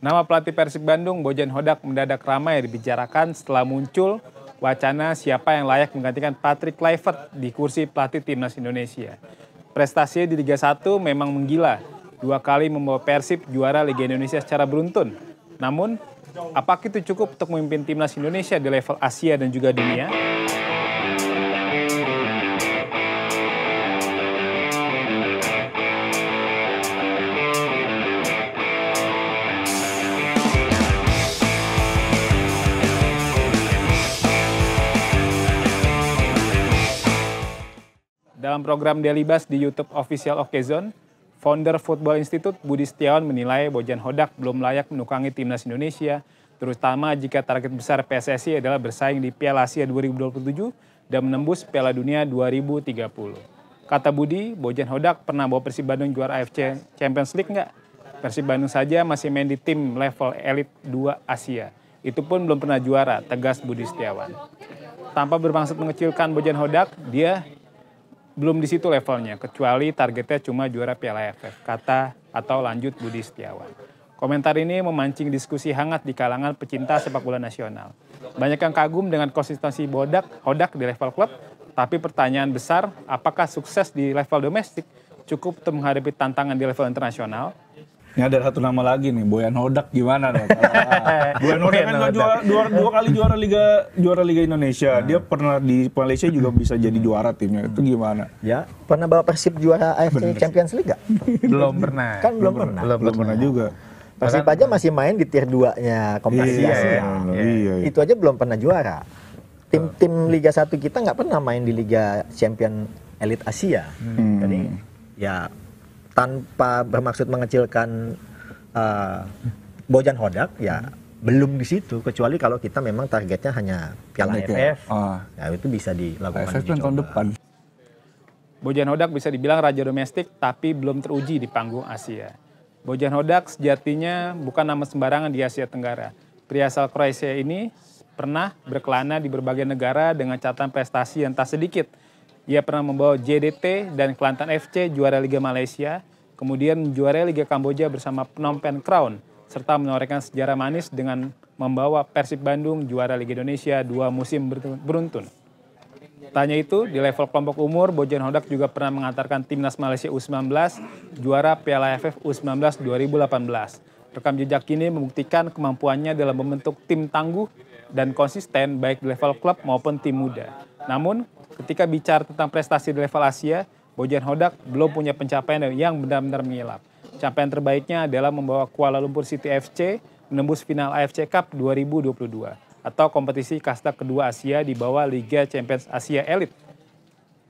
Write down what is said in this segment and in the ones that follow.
Nama pelatih Persib Bandung, Bojan Hodak, mendadak ramai dibicarakan setelah muncul wacana siapa yang layak menggantikan Patrick Kluivert di kursi pelatih Timnas Indonesia. Prestasinya di Liga 1 memang menggila, 2 kali membawa Persib juara Liga Indonesia secara beruntun. Namun, apakah itu cukup untuk memimpin Timnas Indonesia di level Asia dan juga dunia? Dalam program Daily Buzz di YouTube Official Okezone, founder Football Institute Budi Setiawan menilai Bojan Hodak belum layak menukangi Timnas Indonesia, terutama jika target besar PSSI adalah bersaing di Piala Asia 2027 dan menembus Piala Dunia 2030. Kata Budi, Bojan Hodak pernah bawa Persib Bandung juara AFC Champions League nggak? Persib Bandung saja masih main di tim level elit 2 Asia. Itu pun belum pernah juara, tegas Budi Setiawan. Tanpa bermaksud mengecilkan Bojan Hodak, dia belum di situ levelnya, kecuali targetnya cuma juara Piala AFF, kata atau lanjut Budi Setiawan. Komentar ini memancing diskusi hangat di kalangan pecinta sepak bola nasional. Banyak yang kagum dengan konsistensi Hodak di level klub, tapi pertanyaan besar, apakah sukses di level domestik cukup untuk menghadapi tantangan di level internasional? Ini ada satu nama lagi nih, Boyan Hodak gimana dong? Boyan Hodak kan dua kali juara Liga Indonesia. Dia pernah di Malaysia juga bisa jadi juara timnya. Itu gimana? Ya, pernah bawa Persib juara AFC Champions League gak? Belum pernah. Kan belum pernah. Belum pernah juga. Persib aja masih main di tier 2-nya kompetisi Asia. Iya. Itu aja belum pernah juara. Tim Liga 1 kita nggak pernah main di Liga Champion Elite Asia. Jadi ya tanpa bermaksud mengecilkan Bojan Hodak, ya belum di situ. Kecuali kalau kita memang targetnya hanya Piala AFF, ya itu bisa dilakukan. AFF tahun depan. Bojan Hodak bisa dibilang raja domestik, tapi belum teruji di panggung Asia. Bojan Hodak sejatinya bukan nama sembarangan di Asia Tenggara. Pria asal Kroasia ini pernah berkelana di berbagai negara dengan catatan prestasi yang tak sedikit. Ia pernah membawa JDT dan Kelantan FC juara Liga Malaysia, kemudian menjuarai Liga Kamboja bersama Phnom Penh Crown, serta menorehkan sejarah manis dengan membawa Persib Bandung juara Liga Indonesia 2 musim beruntun. Tanya itu, di level kelompok umur, Bojan Hodak juga pernah mengantarkan Timnas Malaysia U19 juara Piala AFF U19 2018. Rekam jejak ini membuktikan kemampuannya dalam membentuk tim tangguh dan konsisten baik di level klub maupun tim muda. Namun, ketika bicara tentang prestasi di level Asia, Bojan Hodak belum punya pencapaian yang benar-benar mengilap. Capaian terbaiknya adalah membawa Kuala Lumpur City FC menembus final AFC Cup 2022 atau kompetisi kasta kedua Asia di bawah Liga Champions Asia Elite.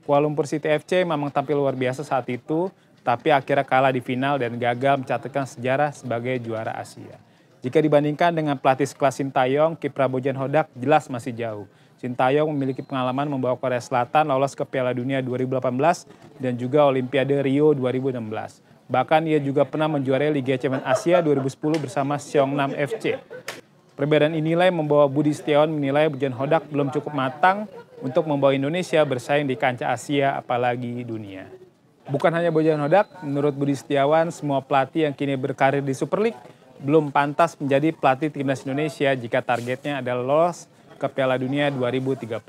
Kuala Lumpur City FC memang tampil luar biasa saat itu, tapi akhirnya kalah di final dan gagal mencatatkan sejarah sebagai juara Asia. Jika dibandingkan dengan pelatih sekelas Sintayong, kiprah Bojan Hodak jelas masih jauh. Sintayong memiliki pengalaman membawa Korea Selatan lolos ke Piala Dunia 2018 dan juga Olimpiade Rio 2016. Bahkan ia juga pernah menjuarai Liga Champions Asia 2010 bersama Seongnam FC. Perbedaan inilah yang membawa Budi Setiawan menilai Bojan Hodak belum cukup matang untuk membawa Indonesia bersaing di kancah Asia apalagi dunia. Bukan hanya Bojan Hodak, menurut Budi Setiawan, semua pelatih yang kini berkarir di Super League belum pantas menjadi pelatih Timnas Indonesia jika targetnya adalah lolos ke Piala Dunia 2030.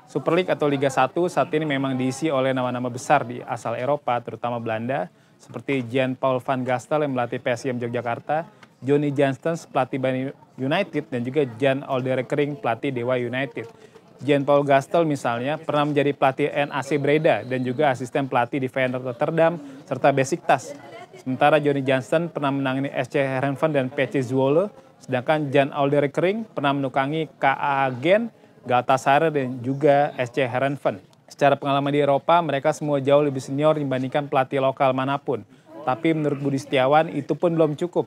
Super League atau Liga 1 saat ini memang diisi oleh nama-nama besar di asal Eropa, terutama Belanda, seperti Jan-Paul van Gastel yang melatih PSM Yogyakarta, Johnny Janstens pelatih Bali United, dan juga Jan Olderekering pelatih Dewa United. Jan-Paul Gastel misalnya pernah menjadi pelatih NAC Breda dan juga asisten pelatih di Feyenoord Rotterdam serta Besiktas. Sementara Johnny Jansen pernah menangani SC Heerenveen dan PC Zwolle, sedangkan Jan Olderekering pernah menukangi KA Gent, Galatasaray dan juga SC Heerenveen. Secara pengalaman di Eropa, mereka semua jauh lebih senior dibandingkan pelatih lokal manapun. Tapi menurut Budi Setiawan, itu pun belum cukup.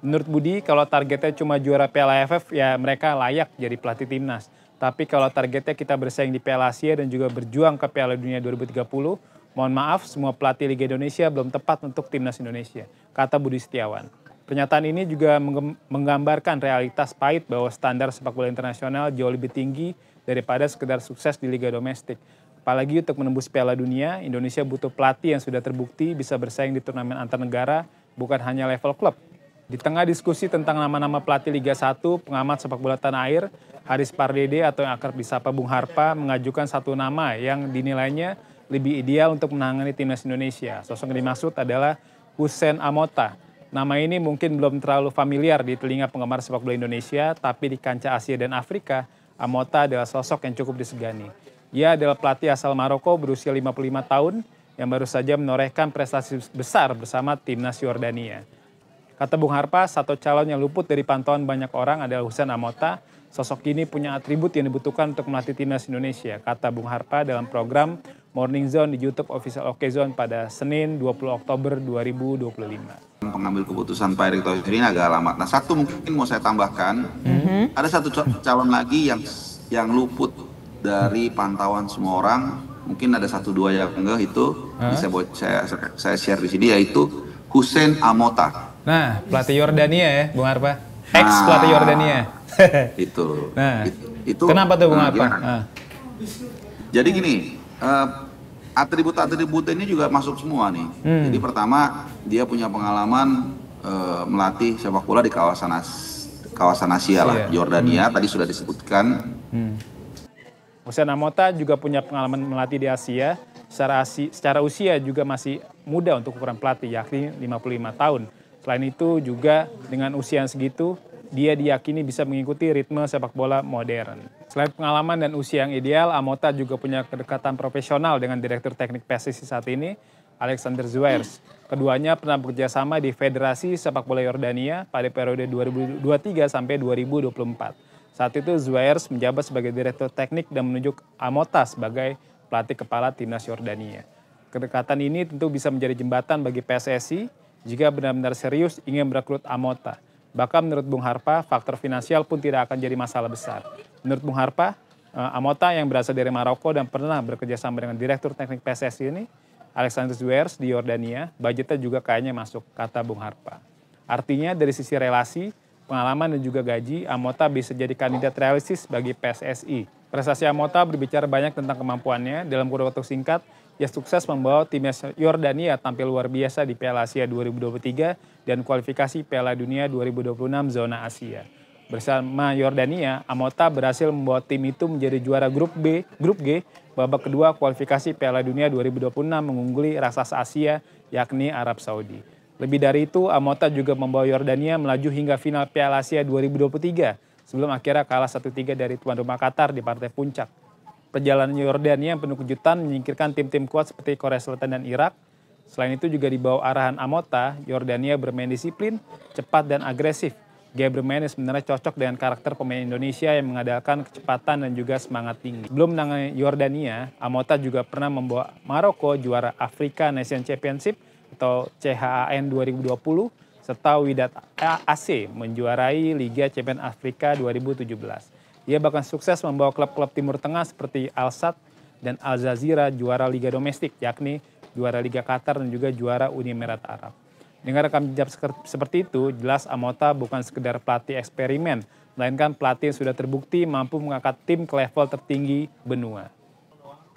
Menurut Budi, kalau targetnya cuma juara Piala AFF, ya mereka layak jadi pelatih timnas. Tapi kalau targetnya kita bersaing di Piala Asia dan juga berjuang ke Piala Dunia 2030, mohon maaf, semua pelatih Liga Indonesia belum tepat untuk timnas Indonesia, kata Budi Setiawan. Pernyataan ini juga menggambarkan realitas pahit bahwa standar sepak bola internasional jauh lebih tinggi daripada sekedar sukses di Liga domestik. Apalagi untuk menembus Piala Dunia, Indonesia butuh pelatih yang sudah terbukti bisa bersaing di turnamen antar negara, bukan hanya level klub. Di tengah diskusi tentang nama-nama pelatih Liga 1, pengamat sepak bola tanah air, Haris Pardede atau yang akrab disapa Bung Harpa mengajukan satu nama yang dinilainya lebih ideal untuk menangani timnas Indonesia. Sosok yang dimaksud adalah Hussein Amota. Nama ini mungkin belum terlalu familiar di telinga penggemar sepak bola Indonesia, tapi di kancah Asia dan Afrika, Amota adalah sosok yang cukup disegani. Ia adalah pelatih asal Maroko berusia 55 tahun yang baru saja menorehkan prestasi besar bersama timnas Yordania. Kata Bung Harpa, satu calon yang luput dari pantauan banyak orang adalah Hussein Amota. Sosok ini punya atribut yang dibutuhkan untuk melatih timnas Indonesia, kata Bung Harpa dalam program Morning Zone di YouTube Official OK Zone pada Senin 20 Oktober 2025. Pengambil keputusan Pak Erick Thohir ini agak lama. Nah, satu mungkin mau saya tambahkan, ada satu calon lagi yang luput dari pantauan semua orang. Mungkin ada satu dua yang enggak, itu bisa saya share di sini, yaitu Hussein Amota. Nah, pelatih Yordania ya, Bung Harpa. Pelatih Yordania. Itu. Nah, itu. Kenapa tuh Bung Harpa? Jadi gini, atribut-atribut ini juga masuk semua nih. Jadi pertama, dia punya pengalaman melatih sepak bola di kawasan Asia lah, Yordania. Tadi sudah disebutkan. Hussein Amota juga punya pengalaman melatih di Asia. Secara usia juga masih muda untuk ukuran pelatih, yakni 55 tahun. Selain itu juga dengan usia yang segitu, dia diyakini bisa mengikuti ritme sepak bola modern. Selain pengalaman dan usia yang ideal, Amota juga punya kedekatan profesional dengan Direktur Teknik PSSI saat ini, Alexander Zouairs. Keduanya pernah bekerja sama di Federasi Sepak Bola Yordania pada periode 2023 sampai 2024. Saat itu Zouairs menjabat sebagai Direktur Teknik dan menunjuk Amota sebagai pelatih kepala timnas Yordania. Kedekatan ini tentu bisa menjadi jembatan bagi PSSI jika benar-benar serius ingin merekrut Amota. Bahkan menurut Bung Harpa, faktor finansial pun tidak akan jadi masalah besar. Menurut Bung Harpa, Amota yang berasal dari Maroko dan pernah bekerja sama dengan Direktur Teknik PSSI ini, Alexander Zouairs di Yordania, budgetnya juga kayaknya masuk, kata Bung Harpa. Artinya dari sisi relasi, pengalaman dan juga gaji, Amota bisa jadi kandidat realistis bagi PSSI. Prestasi Amota berbicara banyak tentang kemampuannya. Dalam kurun waktu singkat, ia sukses membawa timnas Yordania tampil luar biasa di Piala Asia 2023 dan kualifikasi Piala Dunia 2026 zona Asia. Bersama Yordania, Amota berhasil membawa tim itu menjadi juara Grup G, babak kedua kualifikasi Piala Dunia 2026 mengungguli raksasa Asia yakni Arab Saudi. Lebih dari itu, Amota juga membawa Yordania melaju hingga final Piala Asia 2023 sebelum akhirnya kalah 1-3 dari tuan rumah Qatar di partai puncak. Perjalanan Yordania yang penuh kejutan menyingkirkan tim-tim kuat seperti Korea Selatan dan Irak. Selain itu juga di bawah arahan Amota, Yordania bermain disiplin, cepat dan agresif. Gaya bermain yang sebenarnya cocok dengan karakter pemain Indonesia yang mengandalkan kecepatan dan juga semangat tinggi. Belum menangani Yordania, Amota juga pernah membawa Maroko juara Africa Nation Championship atau CHAN 2020 serta Wydad AC menjuarai Liga Champions Afrika 2017. Ia bahkan sukses membawa klub-klub Timur Tengah seperti Al Sadd dan Al Jazeera juara Liga Domestik, yakni juara Liga Qatar dan juga juara Uni Emirat Arab. Dengan rekam jejak seperti itu, jelas Amota bukan sekedar pelatih eksperimen, melainkan pelatih yang sudah terbukti mampu mengangkat tim ke level tertinggi benua.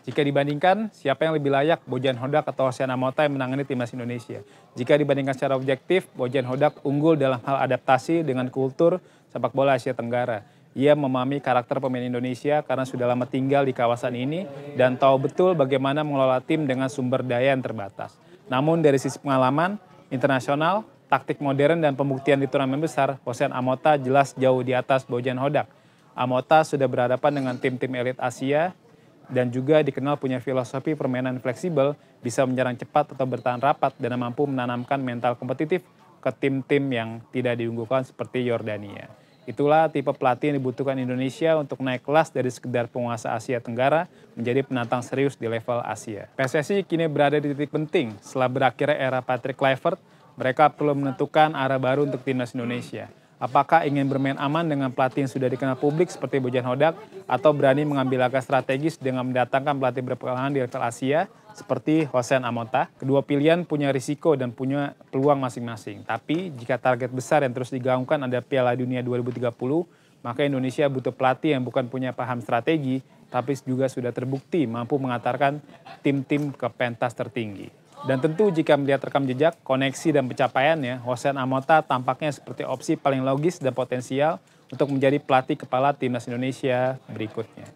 Jika dibandingkan, siapa yang lebih layak, Bojan Hodak atau Hussein Amota yang menangani timnas Indonesia? Jika dibandingkan secara objektif, Bojan Hodak unggul dalam hal adaptasi dengan kultur sepak bola Asia Tenggara. Ia memahami karakter pemain Indonesia karena sudah lama tinggal di kawasan ini dan tahu betul bagaimana mengelola tim dengan sumber daya yang terbatas. Namun dari sisi pengalaman internasional, taktik modern dan pembuktian di turnamen besar, Hussein Amota jelas jauh di atas Bojan Hodak. Amota sudah berhadapan dengan tim-tim elit Asia dan juga dikenal punya filosofi permainan fleksibel, bisa menyerang cepat atau bertahan rapat dan mampu menanamkan mental kompetitif ke tim-tim yang tidak diunggulkan seperti Yordania. Itulah tipe pelatih yang dibutuhkan Indonesia untuk naik kelas dari sekedar penguasa Asia Tenggara menjadi penantang serius di level Asia. PSSI kini berada di titik penting. Setelah berakhirnya era Patrick Kluivert, mereka perlu menentukan arah baru untuk timnas Indonesia. Apakah ingin bermain aman dengan pelatih yang sudah dikenal publik seperti Bojan Hodak atau berani mengambil langkah strategis dengan mendatangkan pelatih berpengalaman di level Asia seperti Hussein Amota? Kedua pilihan punya risiko dan punya peluang masing-masing. Tapi jika target besar yang terus digaungkan ada Piala Dunia 2030, maka Indonesia butuh pelatih yang bukan punya paham strategi, tapi juga sudah terbukti mampu mengantarkan tim-tim ke pentas tertinggi. Dan tentu jika melihat rekam jejak, koneksi dan pencapaiannya, Hossein Amota tampaknya seperti opsi paling logis dan potensial untuk menjadi pelatih kepala timnas Indonesia berikutnya.